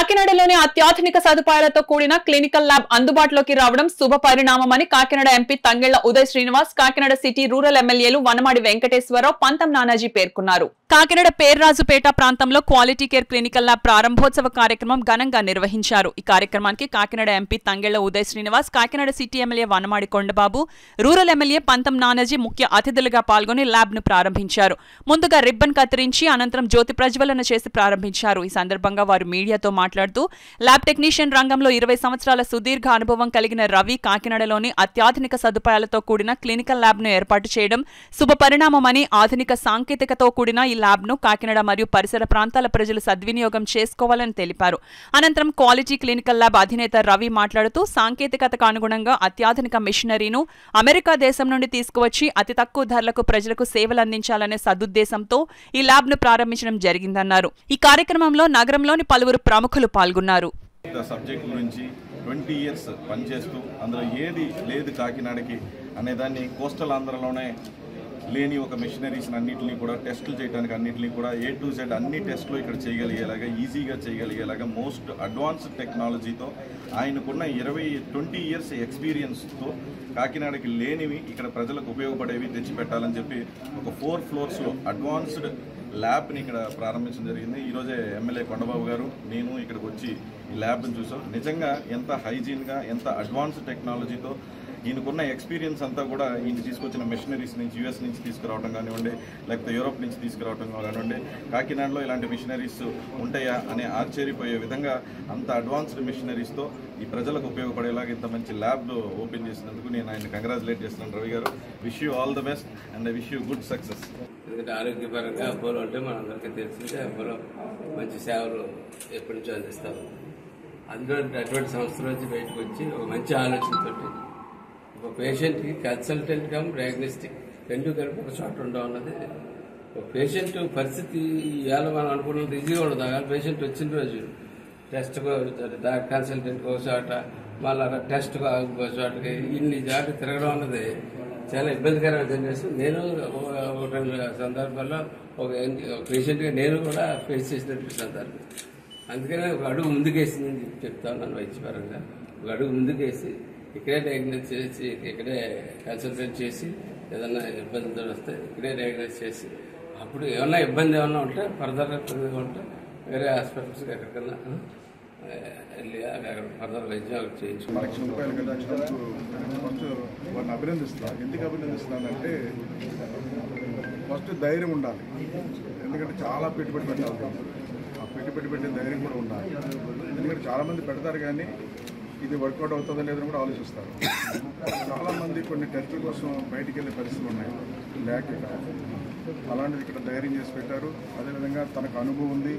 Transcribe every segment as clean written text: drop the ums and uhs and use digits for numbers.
కాకినాడలోని అత్యాధునిక సదుపాయాలతో కూడిన క్లినికల్ ల్యాబ్ అందుబాటులోకి రావడం శుభ పరిణామమని Kakinada MP Thangella Uday Srinivas, Kakinada city rural ఎమ్మెల్యేలు వనమాడి వెంకటేశ్వరరావు, పంతం నానాజీ పేర్కొన్నారు. కాకినాడ పేర్రాజుపేట ప్రాంతంలో క్వాలిటీ కేర్ క్లినికల్ ల్యాబ్ ప్రారంభోత్సవ కార్యక్రమం ఘనంగా నిర్వహించారు. ఈ కార్యక్రమానికి Kakinada MP Thangella Uday Srinivas, Kakinada city MLA Vanamadi Kondababu, rural MLA పంతం నానాజీ ముఖ్య అతిథులుగా పాల్గొని ల్యాబ్ ను ప్రారంభించారు. ముందుగా రిబ్బన్ కత్తిరించి అనంతరం జ్యోతి ప్రజ్వలన చేసి ప్రారంభించారు. ఈ సందర్భంగా వారు మీడియాతో మాట్లాడుతూ ల్యాబ్ టెక్నీషియన్ రంగంలో 20 సంవత్సరాల సుదీర్ఘ అనుభవం కలిగిన రవి కాకినాడలోని అత్యాధునిక సదుపాయాలతో కూడిన క్లినికల్ ల్యాబ్ ను ఏర్పాటు చేయడం శుభ పరిణామమని, ఆధునిక సాంకేతికతో కూడిన ఈ ల్యాబ్ ను కాకినాడ మరియు పరిసర ప్రాంతాల ప్రజలు సద్వినియోగం చేసుకోవాలని తెలిపారు. అనంతరం క్వాలిటీ క్లినికల్ ల్యాబ్ అధినేత రవి మాట్లాడుతూ సాంకేతికతకు అనుగుణంగా అత్యాధునిక మిషనరీను అమెరికా దేశం నుండి తీసుకువచ్చి అతి తక్కువ ధరలకు ప్రజలకు సేవలు అందించాలనే సదుద్దేశంతో ఈ ల్యాబ్ ను ప్రారంభించడం జరిగిందన్నారు. ఈ కార్యక్రమంలో నగరంలోని పలువురు ప్రముఖులు పాల్గొన్నారు. 20 years పనిచేస్తూ అందులో ఏది లేదు కాకినాడకి అనేదాన్ని కోస్టల్ ఆంధ్రలోనే లేని ఒక మిషనరీస్ అన్నింటినీ కూడా టెస్టులు చేయడానికి అన్నింటినీ కూడా A to Z అన్ని టెస్టులు ఇక్కడ చేయగలిగేలాగా, ఈజీగా చేయగలిగేలాగా మోస్ట్ అడ్వాన్స్డ్ టెక్నాలజీతో ఆయనకున్న 20 years ఎక్స్పీరియన్స్తో కాకినాడకి లేనివి ఇక్కడ ప్రజలకు ఉపయోగపడేవి తెచ్చిపెట్టాలని చెప్పి ఒక 4 floors అడ్వాన్స్డ్ ల్యాబ్ని ఇక్కడ ప్రారంభించడం జరిగింది. ఈరోజే ఎమ్మెల్యే కొండబాబు గారు నేను ఇక్కడికి వచ్చి ఈ ల్యాబ్ని చూసాం. నిజంగా ఎంత హైజీన్గా, ఎంత అడ్వాన్స్డ్ టెక్నాలజీతో ఈయనకున్న ఎక్స్పీరియన్స్ అంతా కూడా ఈయన తీసుకొచ్చిన మిషనరీస్ నుంచి US నుంచి తీసుకురావడం కానివ్వండి, లేకపోతే యూరోప్ నుంచి తీసుకురావడం కానివ్వండి, కాకినాడలో ఇలాంటి మిషనరీస్ ఉంటాయా అనే ఆశ్చర్యపోయే విధంగా అంత అడ్వాన్స్డ్ మిషనరీస్తో ఈ ప్రజలకు ఉపయోగపడేలాగా ఇంత మంచి ల్యాబ్ ఓపెన్ చేసినందుకు నేను ఆయన కంగ్రాచులేట్ చేస్తున్నాను. రవి గారు, wish you all the best and wish you good success. ఎందుకంటే ఆరోగ్యపరంగా అపోలో అంటే మనందరికీ తెలిసిందే, అపోలో మంచి సేవలు ఎప్పటి నుంచో అందిస్తాము. అందులో అటువంటి సంస్థ నుంచి బయటకు వచ్చి ఒక మంచి ఆలోచనతో ఒక పేషెంట్కి కన్సల్టెంట్ కమ్ డయాగ్నోస్టిక్ రెండు కలిపి ఒక చోట ఉండడం అన్నది ఒక పేషెంట్ పరిస్థితి ఇవాళ మనం అనుకున్నది ఈజీగా ఉండదు. ఆ పేషెంట్ వచ్చిన రోజు టెస్ట్ కన్సల్టెంట్ ఒక చోట, మళ్ళీ టెస్ట్ ఒక చోటకి ఇన్ని చోట తిరగడం అన్నది చాలా ఇబ్బందికరమైన జనరేషన్. నేను ఒక 2 సందర్భాల్లో ఒక పేషెంట్గా నేను కూడా ఫేస్ చేసినటువంటి సందర్భం. అందుకనే ఒక అడుగు ముందుకేసిందని చెప్తా ఉన్నాను. వైద్యపరంగా ఒక అడుగు ముందుకేసి ఇక్కడే డయాగ్నోస్ చేసి, ఇక్కడే కన్సల్టెంట్ చేసి, ఏదన్నా ఇబ్బందులు వస్తే ఇక్కడే డయాగ్నోస్ చేసి, అప్పుడు ఏమన్నా ఇబ్బంది ఏమన్నా ఉంటే ఫర్దర్ ఉంటే వేరే హాస్పిటల్స్కి ఎక్కడికన్నా వెళ్ళి అక్కడ ఫర్దర్ వైద్యం చేయించు. ఫస్ట్ వాడిని అభినందిస్తాను. ఎందుకు అభినందిస్తున్నానంటే ఫస్ట్ ధైర్యం ఉండాలి. ఎందుకంటే చాలా పెట్టుబడి పెట్టాలి. ఆ పెట్టుబడి పెట్టే ధైర్యం కూడా ఉండాలి. ఎందుకంటే చాలామంది పెడతారు కానీ ఇది వర్కౌట్ అవుతుందో లేదని కూడా ఆలోచిస్తారు. చాలామంది కొన్ని టెస్టుల కోసం బయటికి వెళ్ళే పరిస్థితులు ఉన్నాయి లేక, అలాంటిది ఇక్కడ ధైర్యం చేసి పెట్టారు. అదేవిధంగా తనకు అనుభవం ఉంది.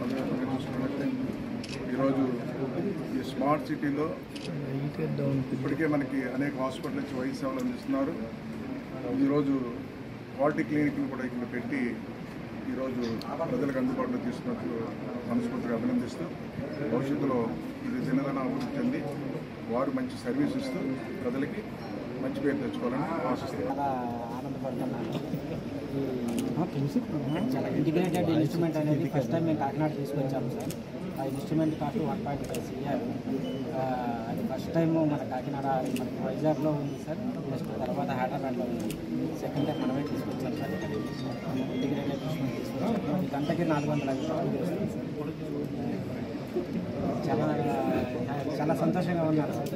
అదేవిధంగా చూసుకున్నట్లయితే ఈరోజు ఈ స్మార్ట్ సిటీలో ఇప్పటికే మనకి అనేక హాస్పిటల్ నుంచి వైద్య సేవలు అందిస్తున్నారు. ఈరోజు క్వాలిటీ క్లినిక్ని కూడా ఇక్కడ పెట్టి ఈరోజు ప్రజలకు అందుబాటులో తీసుకున్నట్లు మనస్ఫూర్తిగా అభినందిస్తూ, భవిష్యత్తులో ఇది దినదిన అభివృద్ధి చెంది వారు మంచి సర్వీస్ ఇస్తూ ప్రజలకి మంచి పేరు తెచ్చుకోవాలని ఆశిస్తున్నాను. చాలా ఆనందపడుతున్నాను. చాలా ఇంటిగ్రేటెడ్ ఇన్స్ట్రుమెంట్ అనేది ఫస్ట్ టైం మేము కాకినాడ తీసుకొచ్చాము సార్. ఆ ఇన్స్ట్రుమెంట్ కాస్ట్ 1.5 CR. అది ఫస్ట్ టైం మన కాకినాడ, మనకి వైజాగ్లో ఉంది సార్. నెక్స్ట్ తర్వాత హైదరాబాద్లో ఉంది. సెకండ్ టైం మనమే తీసుకొచ్చాం సార్. ఇంటిగ్రేటెడ్ ఇన్స్ట్రుమెంట్ తీసుకొచ్చాము. ఈ గంటకి 400 వస్తుంది సార్. చాలా చాలా సంతోషంగా ఉన్నారు సార్.